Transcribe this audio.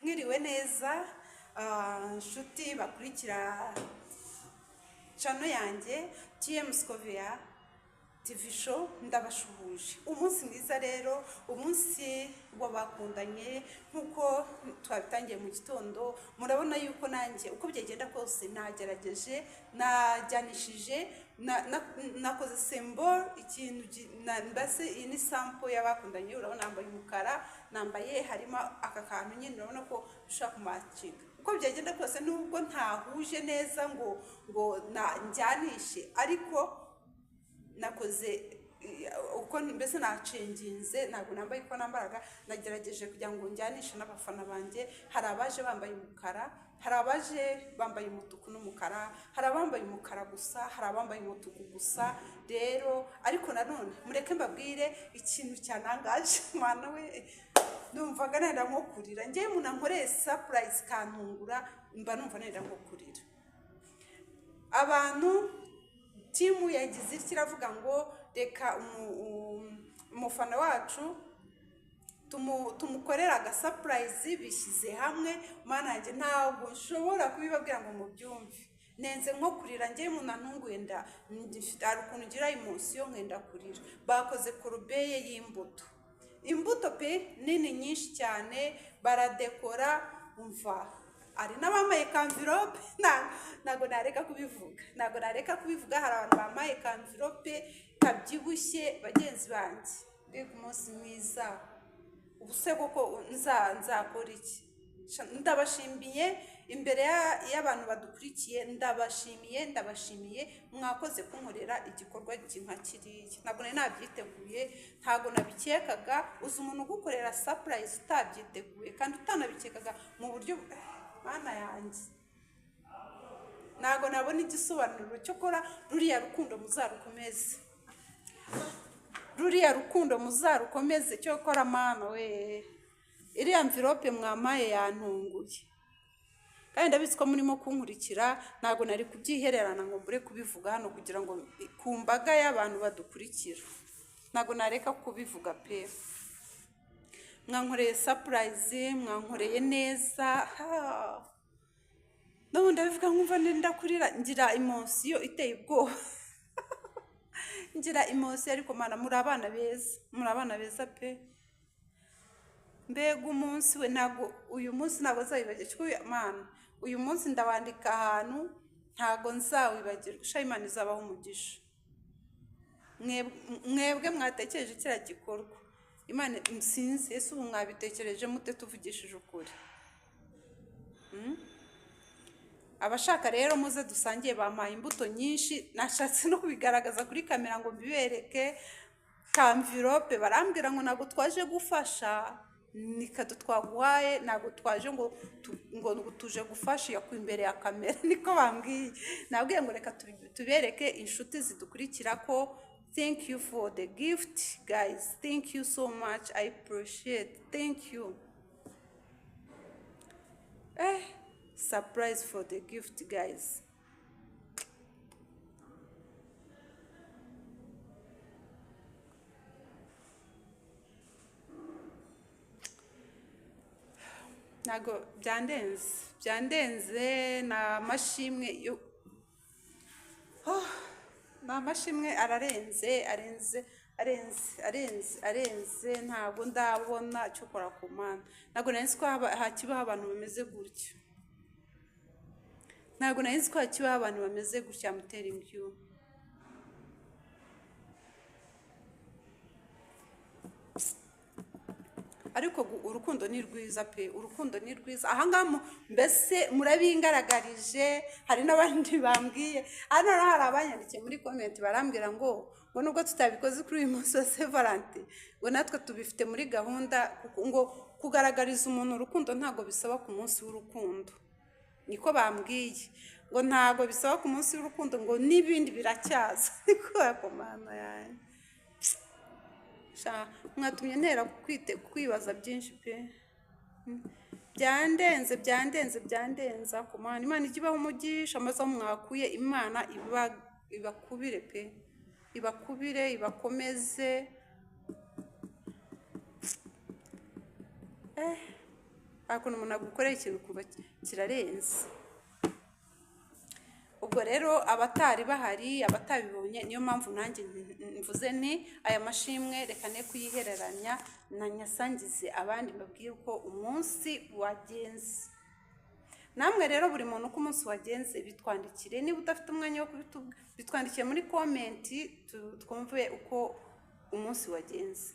Mwiriwe neza nshuti bakurikira channel yanjye TM Scovia TV show, ndabashuhuje. Umunsi mwiza rero, umunsi w'abakundanye nkuko twabitangiye mu gitondo. Murabona yuko nanjye uko byagenda kose nagerageje, najyanishije, nakoze symbol ikintu mbase. Iyi ni sample y'abakundanye. Urabona nambaye umukara, nambaye harimo aka kantu nyine, urabona ko ushaka kumacinga. Uko byagenda kose nubwo ntahuje neza ngo njyanishe, ariko nakoze uko mbese nacenginze, ntabwo nambaye uko nambaraga. Nagerageje kugira ngo njyanishe n'abafana banjye. Hari abaje bambaye umukara, hari abaje bambaye umutuku n'umukara, hari abambaye umukara gusa, hari abambaye umutuku gusa. Rero ariko nanone mureke mbabwire ikintu cyanangaje. Mwana we, numvaga nenda nko kurira. Ngiye munankoreye surprise kantungura, mba numva nenda nko kurira. Abantu timu yagize kiravuga ngo reka umufana wacu tumukorera aga surprise, bishyize hamwe. Mana yanjye ntabwo nshobora kubibabwira ngo mubyumve. Nenze nko kurira, ngiye munantunguye, hari ukuntu ngira emotion nkenda kurira. Bakoze korubeye y'imbuto, imbuto pe nini nyinshi cyane, baradekora. Umva, ari n'abamaye envelope. Ntago nareka kubivuga, hari abantu bamaye envelope kabyibushye. Bagenzi banjye, mbega umunsi mwiza. Ubuse koko nzakora iki? Ndabashimiye imbere y'abantu badukurikiye, ndabashimiye. Mwakoze kunkorera igikorwa nka kiriya. Ntabwo nari nabyiteguye, ntabwo nabikekaga. Uzi umuntu ugukorera surprise utabyiteguye kandi utanabikekaga mu buryo, Mana yanjye, ntabwo nabona igisobanuro cyo kora. Ruriya rukundo muzarukomeze, cyo kora. Mana we, iriya envelope mwamaye yantunguye, kandi ndabizi ko murimo kunkurikira. Ntabwo nari kubyihererana ngo mbure kubivuga hano kugira ngo ku mbaga y'abantu badukurikira. Ntabwo nareka kubivuga pe. Mwankoreye surprise, mwankoreye neza. N'ubundi ndabivuga nkumva ndenda kurira, ngira emotion iteye ubwoba. Ngira emotion, ariko Mana, muri abana beza pe. Mbega umunsi we, uyu munsi ntabwo nzawibagirwa. Mana, uyu munsi ndawandika ahantu, ntabwo nzawibagirwa. Imana izabaho umugisha. Mwebwe mwatekereje kiriya gikorwa, Imana sinzi ese ubu mwabitekereje mute, tuvugishije ukuri. Abashaka rero muze dusangiye, bampaye imbuto nyinshi. Nashatse no kubigaragaza kuri kamera ngo mbibereke. Envelope barambwira ngo ntabwo twaje gufasha, nikado twaguhaye, ntabwo twaje ngo tuje gufasha ku imbere ya kamera. Niko bambwiye. Nabwiye ngo reka tubereke inshuti zidukurikira ko thank you for the gift, guys. Thank you so much. I appreciate. Thank you. Surprise for the gift, guys. Nago byandenze na mashimwe yo. Na mashimwe arenze. Ntabwo ndabona cyo kora ku Mana. Ntabwo nari nzi ko hakibaho abantu bameze gutyo. Mutera imbyino. Ariko urukundo ni rwiza pe, urukundo ni rwiza. Ahangaha mbese murabingaragarije. Hari n'abandi bambwiye hano, hari abanyandikiye muri comment barambwira ngo nubwo tutabikoze kuri uyu munsi wa Saint Valentin, ngo natwe tubifite muri gahunda, ngo kugaragariza umuntu urukundo ntabwo bisaba ku munsi w'urukundo. Niko bambwiye, ngo ntabwo bisaba ku munsi w'urukundo, ngo n'ibindi biracyaza. Niko Mana yanjye, mwatumye ntera kwibaza byinshi pe. Byandenze ku Mana. Imana igibaho umugisha, amaze mwakuye. Imana ibakubire pe, ibakomeze. hakuno umuntu agukoreye ikintu kuba kirarenze. Ubwo rero abatari bahari, abatabibonye, niyo mpamvu nanjye mvuze ni aya mashimwe reka ne kuyihereranya na nyasangize abandi mbabwiye uko umunsi wagenze. Namwe rero buri muntu uko umunsi wagenze bitwandikire, niba udafite umwanya wo kubitubwira bitwandikiye muri komenti twumve uko umunsi wagenze.